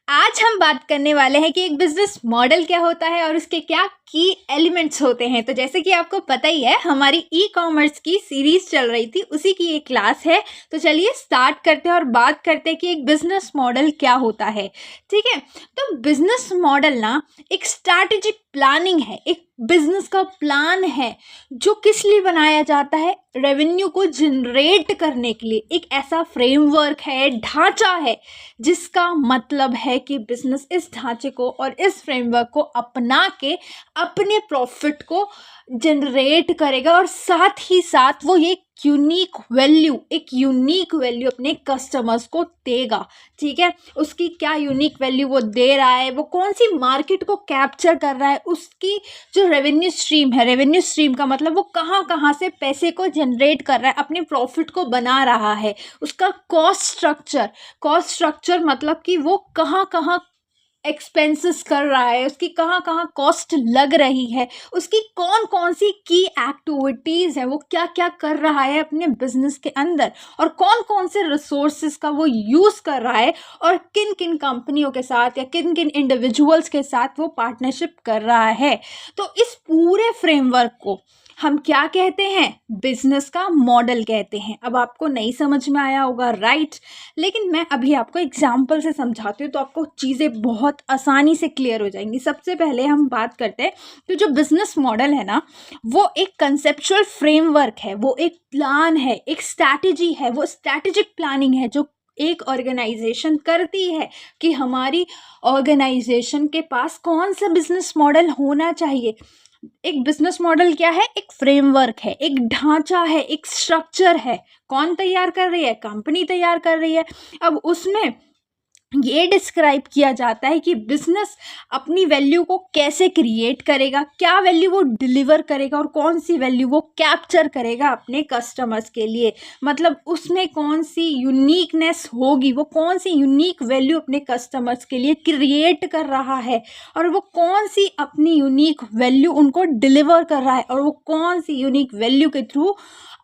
आज हम बात करने वाले हैं कि एक बिजनेस मॉडल क्या होता है और उसके क्या की एलिमेंट्स होते हैं। तो जैसे कि आपको पता ही है, हमारी ई कॉमर्स की सीरीज चल रही थी, उसी की एक क्लास है। तो चलिए स्टार्ट करते हैं और बात करते हैं कि एक बिजनेस मॉडल क्या होता है। ठीक है, तो बिजनेस मॉडल ना एक स्ट्रैटेजिक प्लानिंग है, एक बिजनेस का प्लान है जो किस लिए बनाया जाता है, रेवेन्यू को जनरेट करने के लिए। एक ऐसा फ्रेमवर्क है, ढांचा है, जिसका मतलब है कि बिजनेस इस ढांचे को और इस फ्रेमवर्क को अपना के अपने प्रॉफिट को जनरेट करेगा और साथ ही साथ वो ये एक यूनिक वैल्यू अपने कस्टमर्स को देगा। ठीक है, उसकी क्या यूनिक वैल्यू वो दे रहा है, वो कौन सी मार्केट को कैप्चर कर रहा है, उसकी जो रेवेन्यू स्ट्रीम है, रेवेन्यू स्ट्रीम का मतलब वो कहाँ कहाँ से पैसे को जनरेट कर रहा है, अपने प्रॉफिट को बना रहा है। उसका कॉस्ट स्ट्रक्चर मतलब कि वो कहाँ कहाँ एक्सपेंसेस कर रहा है, उसकी कहाँ कहाँ कॉस्ट लग रही है, उसकी कौन कौन सी की एक्टिविटीज़ है, वो क्या क्या कर रहा है अपने बिजनेस के अंदर, और कौन कौन से रिसोर्सेज का वो यूज़ कर रहा है, और किन किन कंपनियों के साथ या किन किन इंडिविजुअल्स के साथ वो पार्टनरशिप कर रहा है। तो इस पूरे फ्रेमवर्क को हम क्या कहते हैं? बिजनेस का मॉडल कहते हैं। अब आपको नहीं समझ में आया होगा, राइट? लेकिन मैं अभी आपको एग्जाम्पल से समझाती हूँ तो आपको चीज़ें बहुत आसानी से क्लियर हो जाएंगी। सबसे पहले हम बात करते हैं कि जो बिजनेस मॉडल है ना, वो एक कंसेप्चुअल फ्रेमवर्क है, वो एक प्लान है, एक स्ट्रैटेजी है, वो स्ट्रैटेजिक प्लानिंग है जो एक ऑर्गेनाइजेशन करती है कि हमारी ऑर्गेनाइजेशन के पास कौन सा बिजनेस मॉडल होना चाहिए। एक बिजनेस मॉडल क्या है? एक फ्रेमवर्क है, एक ढांचा है, एक स्ट्रक्चर है। कौन तैयार कर रही है? कंपनी तैयार कर रही है। अब उसमें ये डिस्क्राइब किया जाता है कि बिजनेस अपनी वैल्यू को कैसे क्रिएट करेगा, क्या वैल्यू वो डिलीवर करेगा और कौन सी वैल्यू वो कैप्चर करेगा अपने कस्टमर्स के लिए। मतलब उसमें कौन सी यूनिकनेस होगी, वो कौन सी यूनिक वैल्यू अपने कस्टमर्स के लिए क्रिएट कर रहा है, और वो कौन सी अपनी यूनिक वैल्यू उनको डिलीवर कर रहा है, और वो कौन सी यूनिक वैल्यू के थ्रू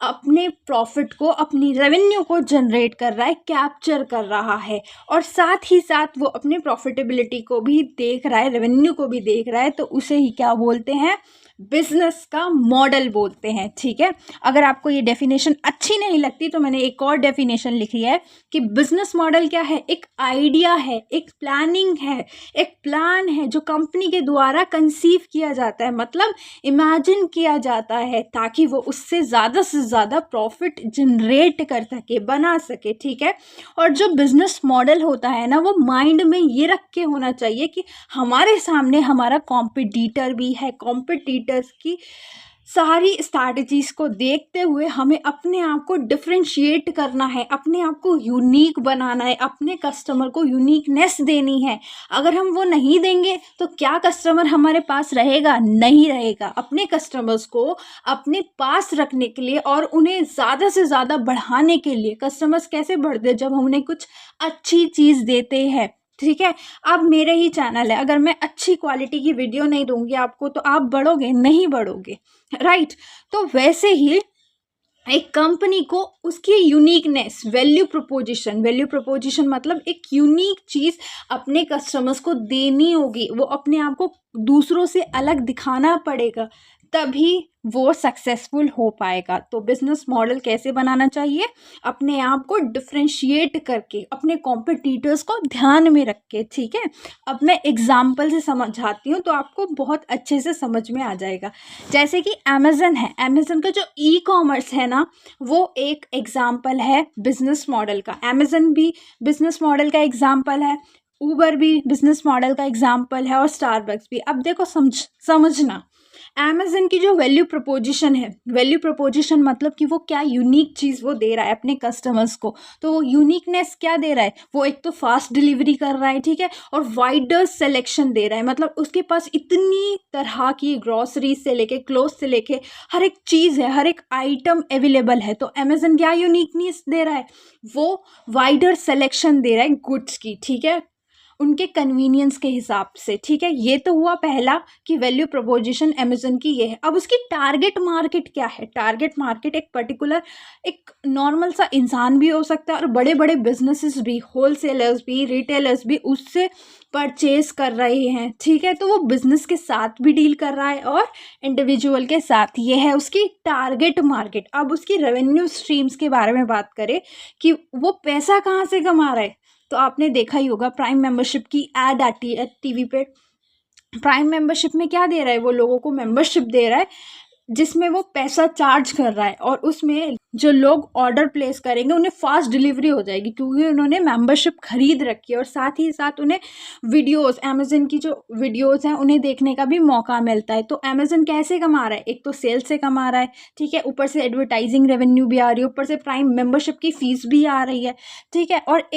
अपने प्रॉफिट को, अपनी रेवेन्यू को जनरेट कर रहा है, कैप्चर कर रहा है, और साथ ही साथ वो अपने प्रॉफिटेबिलिटी को भी देख रहा है, रेवेन्यू को भी देख रहा है। तो उसे ही क्या बोलते हैं? बिजनेस का मॉडल बोलते हैं। ठीक है, अगर आपको ये डेफिनेशन अच्छी नहीं लगती तो मैंने एक और डेफिनेशन लिखी है कि बिजनेस मॉडल क्या है? एक आइडिया है, एक प्लानिंग है, एक प्लान है जो कंपनी के द्वारा कंसीव किया जाता है, मतलब इमेजिन किया जाता है, ताकि वो उससे ज़्यादा से ज़्यादा प्रॉफिट जनरेट कर सके, बना सके। ठीक है, और जो बिजनेस मॉडल होता है ना, वो माइंड में ये रख के होना चाहिए कि हमारे सामने हमारा कॉम्पिटिटर भी है, कॉम्पिटिटर्स की सारी स्ट्रैटेजीज को देखते हुए हमें अपने आप को डिफरेंशिएट करना है, अपने आप को यूनिक बनाना है, अपने कस्टमर को यूनिकनेस देनी है। अगर हम वो नहीं देंगे तो क्या कस्टमर हमारे पास रहेगा? नहीं रहेगा। अपने कस्टमर्स को अपने पास रखने के लिए और उन्हें ज़्यादा से ज़्यादा बढ़ाने के लिए, कस्टमर्स कैसे बढ़ते हैं? जब हम उन्हें कुछ अच्छी चीज़ देते हैं। ठीक है, अब मेरे ही चैनल है, अगर मैं अच्छी क्वालिटी की वीडियो नहीं दूंगी आपको तो आप बढ़ोगे? नहीं बढ़ोगे, राइट? तो वैसे ही एक कंपनी को उसकी यूनिकनेस, वैल्यू प्रोपोजिशन मतलब एक यूनिक चीज़ अपने कस्टमर्स को देनी होगी, वो अपने आप को दूसरों से अलग दिखाना पड़ेगा, तभी वो सक्सेसफुल हो पाएगा। तो बिजनेस मॉडल कैसे बनाना चाहिए? अपने आप को डिफरेंशिएट करके, अपने कॉम्पिटिटर्स को ध्यान में रख के। ठीक है, अब मैं एग्जाम्पल से समझाती हूँ तो आपको बहुत अच्छे से समझ में आ जाएगा। जैसे कि अमेज़न है, अमेज़न का जो ई कॉमर्स है ना, वो एक एग्जाम्पल है बिजनेस मॉडल का। अमेज़न भी बिजनेस मॉडल का एग्जाम्पल है, ऊबर भी बिजनेस मॉडल का एग्जाम्पल है, और स्टारबक्स भी। अब देखो, समझना, अमेज़न की जो वैल्यू प्रोपोजिशन है, वैल्यू प्रोपोजिशन मतलब कि वो क्या यूनिक चीज़ वो दे रहा है अपने कस्टमर्स को। तो वो यूनिकनेस क्या दे रहा है? वो एक तो फास्ट डिलीवरी कर रहा है, ठीक है, और वाइडर सिलेक्शन दे रहा है, मतलब उसके पास इतनी तरह की ग्रॉसरी से लेके क्लोथ से लेके हर एक चीज़ है, हर एक आइटम अवेलेबल है। तो अमेज़न क्या यूनिकनेस दे रहा है? वो वाइडर सिलेक्शन दे रहा है गुड्स की। ठीक है, उनके कन्वीनियंस के हिसाब से, ठीक है। ये तो हुआ पहला कि वैल्यू प्रोपोजिशन अमेजन की ये है। अब उसकी टारगेट मार्केट क्या है? टारगेट मार्केट एक पर्टिकुलर, एक नॉर्मल सा इंसान भी हो सकता है और बड़े बड़े बिजनेसेस भी, होलसेलर्स भी, रिटेलर्स भी उससे परचेज कर रहे हैं, ठीक है। तो वो बिजनेस के साथ भी डील कर रहा है और इंडिविजुअल के साथ। ये है उसकी टारगेट मार्केट। अब उसकी रेवेन्यू स्ट्रीम्स के बारे में बात करें कि वो पैसा कहाँ से कमा रहा है, तो आपने देखा ही होगा प्राइम मेंबरशिप की ऐड आती है टीवी पे। प्राइम मेंबरशिप में क्या दे रहा है? वो लोगों को मेंबरशिप दे रहा है जिसमें वो पैसा चार्ज कर रहा है, और उसमें जो लोग ऑर्डर प्लेस करेंगे उन्हें फास्ट डिलीवरी हो जाएगी क्योंकि उन्होंने मेंबरशिप खरीद रखी है। और साथ ही साथ उन्हें वीडियोस, अमेजन की जो वीडियोस हैं उन्हें देखने का भी मौका मिलता है। तो अमेजन कैसे कमा रहा है? एक तो सेल से कमा रहा है, ठीक है, ऊपर से एडवर्टाइजिंग रेवेन्यू भी आ रही है, ऊपर से प्राइम मेंबरशिप की फीस भी आ रही है, ठीक है। और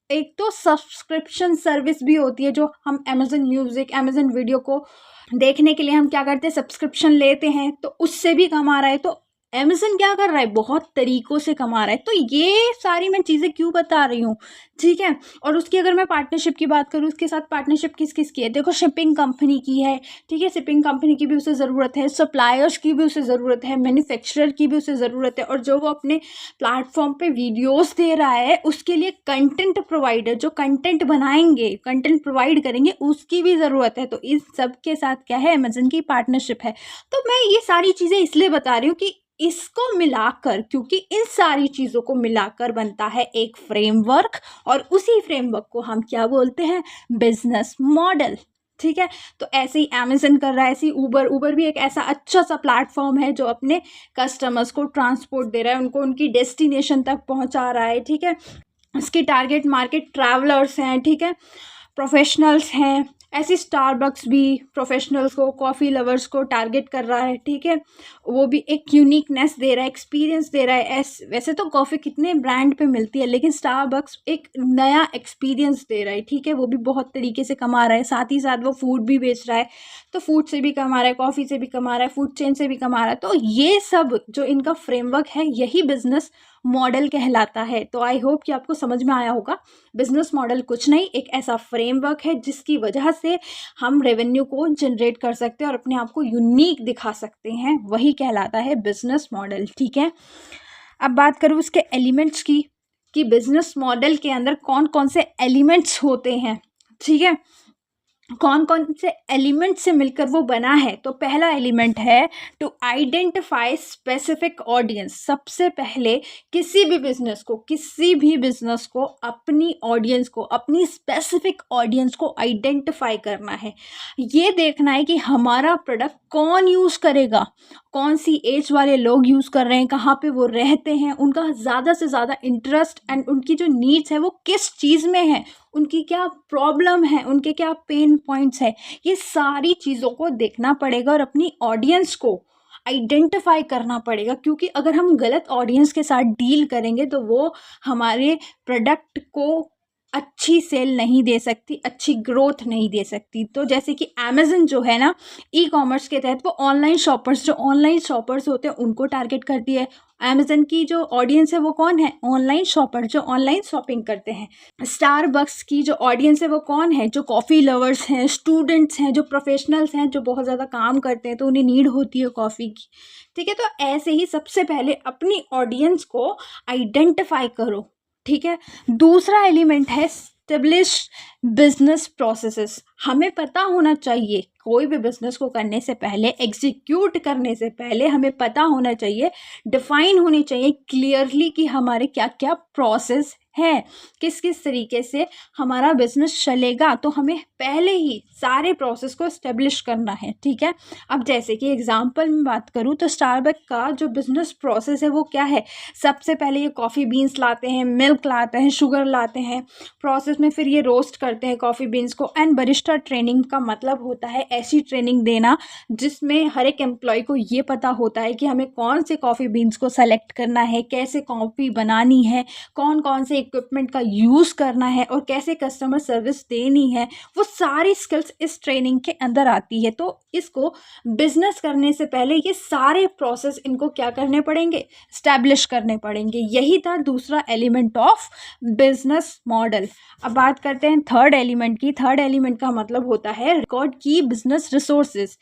एक तो सब्सक्रिप्शन सर्विस भी होती है जो हम अमेजन म्यूजिक, अमेजन वीडियो को देखने के लिए हम क्या करते हैं, सब्सक्रिप्शन लेते हैं, तो उससे भी कमा रहा है। तो अमेजन क्या कर रहा है? बहुत तरीकों से कमा रहा है। तो ये सारी मैं चीज़ें क्यों बता रही हूँ, ठीक है। और उसकी अगर मैं पार्टनरशिप की बात करूँ, उसके साथ पार्टनरशिप किस किस की है? देखो, शिपिंग कंपनी की है, ठीक है, शिपिंग कंपनी की भी उसे ज़रूरत है, सप्लायर्स की भी उसे ज़रूरत है, मैन्युफैक्चरर की भी उसे ज़रूरत है, और जो वो अपने प्लेटफॉर्म पे वीडियोस दे रहा है उसके लिए कंटेंट प्रोवाइडर, जो कंटेंट बनाएंगे, कंटेंट प्रोवाइड करेंगे, उसकी भी ज़रूरत है। तो इस सब के साथ क्या है? अमेजन की पार्टनरशिप है। तो मैं ये सारी चीज़ें इसलिए बता रही हूँ कि इसको मिलाकर, क्योंकि इन सारी चीज़ों को मिलाकर बनता है एक फ्रेमवर्क, और उसी फ्रेमवर्क को हम क्या बोलते हैं? बिजनेस मॉडल, ठीक है। तो ऐसे ही अमेजन कर रहा है, ऐसे ही ऊबर भी एक ऐसा अच्छा सा प्लेटफॉर्म है जो अपने कस्टमर्स को ट्रांसपोर्ट दे रहा है, उनको उनकी डेस्टिनेशन तक पहुंचा रहा है, ठीक है। इसकी टारगेट मार्केट ट्रैवलर्स हैं, ठीक है, प्रोफेशनल्स हैं। ऐसी स्टारबक्स भी प्रोफेशनल्स को, कॉफ़ी लवर्स को टारगेट कर रहा है, ठीक है। वो भी एक यूनिकनेस दे रहा है, एक्सपीरियंस दे रहा है। वैसे तो कॉफ़ी कितने ब्रांड पे मिलती है, लेकिन स्टारबक्स एक नया एक्सपीरियंस दे रहा है, ठीक है। वो भी बहुत तरीके से कमा रहा है। साथ ही साथ वो फूड भी बेच रहा है, तो फूड से भी कमा रहा है, कॉफ़ी से भी कमा रहा है, फूड चेन से भी कमा रहा है। तो ये सब जो इनका फ्रेमवर्क है, यही बिजनेस मॉडल कहलाता है। तो आई होप कि आपको समझ में आया होगा। बिजनेस मॉडल कुछ नहीं, एक ऐसा फ्रेमवर्क है जिसकी वजह से हम रेवेन्यू को जनरेट कर सकते हैं और अपने आप को यूनिक दिखा सकते हैं, वही कहलाता है बिजनेस मॉडल, ठीक है। अब बात करूँ उसके एलिमेंट्स की, कि बिजनेस मॉडल के अंदर कौन कौन से एलिमेंट्स होते हैं, ठीक है, कौन कौन से एलिमेंट से मिलकर वो बना है। तो पहला एलिमेंट है टू आइडेंटिफाई स्पेसिफिक ऑडियंस। सबसे पहले किसी भी बिजनेस को अपनी ऑडियंस को, अपनी स्पेसिफिक ऑडियंस को आइडेंटिफाई करना है। ये देखना है कि हमारा प्रोडक्ट कौन यूज़ करेगा, कौन सी एज वाले लोग यूज़ कर रहे हैं, कहाँ पे वो रहते हैं, उनका ज़्यादा से ज़्यादा इंटरेस्ट एंड उनकी जो नीड्स है वो किस चीज़ में है, उनकी क्या प्रॉब्लम है, उनके क्या पेन पॉइंट्स है। ये सारी चीज़ों को देखना पड़ेगा और अपनी ऑडियंस को आइडेंटिफाई करना पड़ेगा, क्योंकि अगर हम गलत ऑडियंस के साथ डील करेंगे तो वो हमारे प्रोडक्ट को अच्छी सेल नहीं दे सकती, अच्छी ग्रोथ नहीं दे सकती। तो जैसे कि अमेजन जो है ना, ई कॉमर्स के तहत वो ऑनलाइन शॉपर्स होते हैं उनको टारगेट करती है। अमेजन की जो ऑडियंस है वो कौन है? ऑनलाइन शॉपर, जो ऑनलाइन शॉपिंग करते हैं। स्टारबक्स की जो ऑडियंस है वो कौन है? जो कॉफ़ी लवर्स हैं, स्टूडेंट्स हैं, जो प्रोफेशनल्स हैं, जो बहुत ज़्यादा काम करते हैं तो उन्हें नीड होती है कॉफ़ी की, ठीक है। तो ऐसे ही सबसे पहले अपनी ऑडियंस को आइडेंटिफाई करो, ठीक है। दूसरा एलिमेंट है स्टेब्लिश बिजनेस प्रोसेसेस। हमें पता होना चाहिए, कोई भी बिजनेस को करने से पहले, एग्जीक्यूट करने से पहले हमें पता होना चाहिए, डिफाइन होनी चाहिए क्लियरली कि हमारे क्या क्या प्रोसेस है, किस किस तरीके से हमारा बिजनेस चलेगा। तो हमें पहले ही सारे प्रोसेस को एस्टेब्लिश करना है, ठीक है। अब जैसे कि एग्जांपल में बात करूँ तो स्टारबक्स का जो बिजनेस प्रोसेस है वो क्या है? सबसे पहले ये कॉफ़ी बीन्स लाते हैं, मिल्क लाते हैं, शुगर लाते हैं, प्रोसेस में फिर ये रोस्ट करते हैं कॉफ़ी बीन्स को। एंड बरिस्टा ट्रेनिंग का मतलब होता है ऐसी ट्रेनिंग देना जिसमें हर एक एम्प्लॉय को ये पता होता है कि हमें कौन से कॉफ़ी बीन्स को सेलेक्ट करना है, कैसे कॉफ़ी बनानी है, कौन कौन से इक्विपमेंट का यूज़ करना है और कैसे कस्टमर सर्विस देनी है, वो सारी स्किल्स इस ट्रेनिंग के अंदर आती है। तो इसको बिजनेस करने से पहले ये सारे प्रोसेस इनको क्या करने पड़ेंगे, स्टैब्लिश करने पड़ेंगे। यही था दूसरा एलिमेंट ऑफ बिजनेस मॉडल। अब बात करते हैं थर्ड एलिमेंट की। थर्ड एलिमेंट का मतलब होता है रिकॉर्ड की बिजनेस रिसोर्सेज।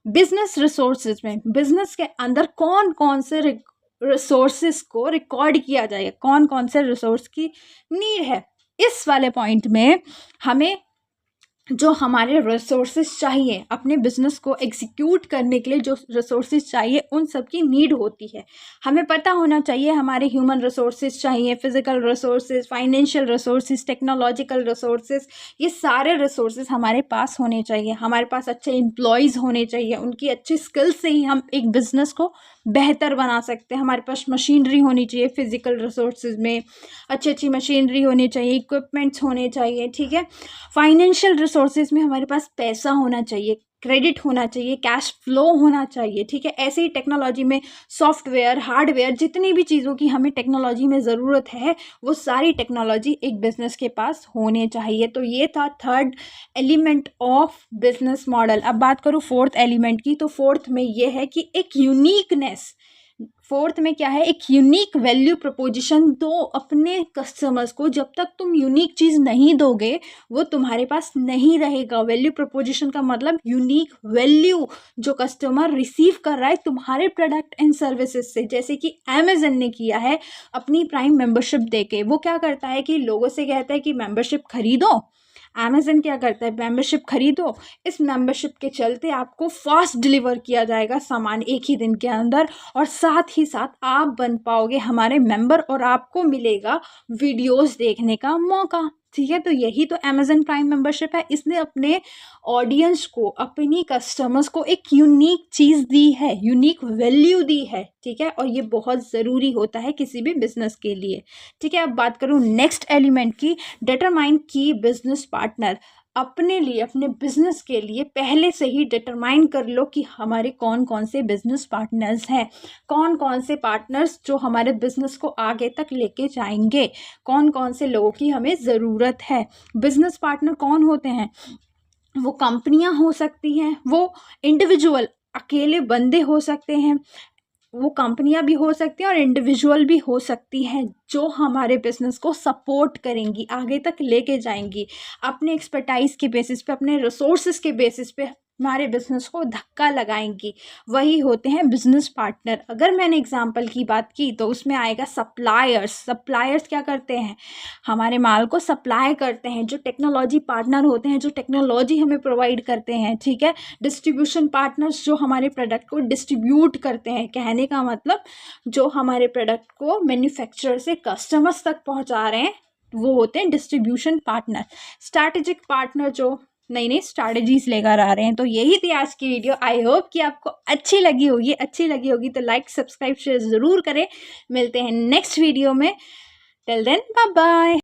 बिजनेस रिसोर्सेज में बिजनेस के अंदर कौन कौन से रिसोर्सेज को रिकॉर्ड किया जाएगा, कौन कौन से रिसोर्स की नीड है। इस वाले पॉइंट में हमें जो हमारे रिसोर्सेज चाहिए अपने बिजनेस को एग्जीक्यूट करने के लिए, जो रिसोर्सेज चाहिए उन सब की नीड होती है। हमें पता होना चाहिए हमारे ह्यूमन रिसोर्सेज चाहिए, physical resources, financial resources, technological resources, ये सारे रिसोर्सेज हमारे पास होने चाहिए। हमारे पास अच्छे एम्प्लॉयज़ होने चाहिए, उनकी अच्छी स्किल्स से ही हम एक बिज़नेस को बेहतर बना सकते हैं। हमारे पास मशीनरी होनी चाहिए, फिजिकल रिसोर्सेज में अच्छी अच्छी मशीनरी होनी चाहिए, इक्विपमेंट्स होने चाहिए, ठीक है। फाइनेंशियल रिसोर्सेज में हमारे पास पैसा होना चाहिए, क्रेडिट होना चाहिए, कैश फ्लो होना चाहिए, ठीक है। ऐसे ही टेक्नोलॉजी में सॉफ्टवेयर, हार्डवेयर, जितनी भी चीज़ों की हमें टेक्नोलॉजी में ज़रूरत है वो सारी टेक्नोलॉजी एक बिज़नेस के पास होने चाहिए। तो ये था third element of business model. अब बात करूँ फोर्थ एलिमेंट की, तो फोर्थ में ये है कि एक यूनिकनेस। फोर्थ में क्या है, एक यूनिक वैल्यू प्रपोजिशन दो अपने कस्टमर्स को। जब तक तुम यूनिक चीज़ नहीं दोगे वो तुम्हारे पास नहीं रहेगा। वैल्यू प्रपोजिशन का मतलब यूनिक वैल्यू जो कस्टमर रिसीव कर रहा है तुम्हारे प्रोडक्ट एंड सर्विसेज से। जैसे कि अमेजन ने किया है अपनी प्राइम मेंबरशिप देके। वो क्या करता है कि लोगों से कहता है कि मेंबरशिप खरीदो। अमेजन क्या करता है, मेंबरशिप खरीदो, इस मेंबरशिप के चलते आपको फास्ट डिलीवर किया जाएगा सामान एक ही दिन के अंदर, और साथ ही साथ आप बन पाओगे हमारे मेंबर और आपको मिलेगा वीडियोस देखने का मौका, ठीक है। तो यही तो अमेजन प्राइम मेंबरशिप है। इसने अपने ऑडियंस को, अपनी कस्टमर्स को एक यूनिक चीज़ दी है, यूनिक वैल्यू दी है, ठीक है। और ये बहुत ज़रूरी होता है किसी भी बिजनेस के लिए, ठीक है। अब बात करूँ नेक्स्ट एलिमेंट की, डिटरमाइन की बिजनेस पार्टनर। अपने लिए, अपने बिजनेस के लिए पहले से ही डिटरमाइन कर लो कि हमारे कौन कौन से बिजनेस पार्टनर्स हैं, कौन कौन से पार्टनर्स जो हमारे बिजनेस को आगे तक लेके जाएंगे, कौन कौन से लोगों की हमें ज़रूरत है। बिजनेस पार्टनर कौन होते हैं, वो कंपनियां हो सकती हैं, वो इंडिविजुअल अकेले बंदे हो सकते हैं, वो कंपनियां भी हो सकती हैं और इंडिविजुअल भी हो सकती हैं जो हमारे बिजनेस को सपोर्ट करेंगी, आगे तक लेके जाएंगी, अपने एक्सपर्टाइज के बेसिस पे, अपने रिसोर्सेज के बेसिस पे हमारे बिजनेस को धक्का लगाएंगी। वही होते हैं बिजनेस पार्टनर। अगर मैंने एग्जांपल की बात की तो उसमें आएगा सप्लायर्स। सप्लायर्स क्या करते हैं, हमारे माल को सप्लाई करते हैं। जो टेक्नोलॉजी पार्टनर होते हैं, जो टेक्नोलॉजी हमें प्रोवाइड करते हैं, ठीक है। डिस्ट्रीब्यूशन पार्टनर्स जो हमारे प्रोडक्ट को डिस्ट्रीब्यूट करते हैं, कहने का मतलब जो हमारे प्रोडक्ट को मैन्युफैक्चरर से कस्टमर्स तक पहुंचा रहे हैं, वो होते हैं डिस्ट्रीब्यूशन पार्टनर। स्ट्रैटेजिक पार्टनर जो नई नई स्ट्रैटेजीज लेकर आ रहे हैं। तो यही थी आज की वीडियो। आई होप कि आपको अच्छी लगी होगी तो लाइक, सब्सक्राइब, शेयर ज़रूर करें। मिलते हैं नेक्स्ट वीडियो में। Till then bye bye.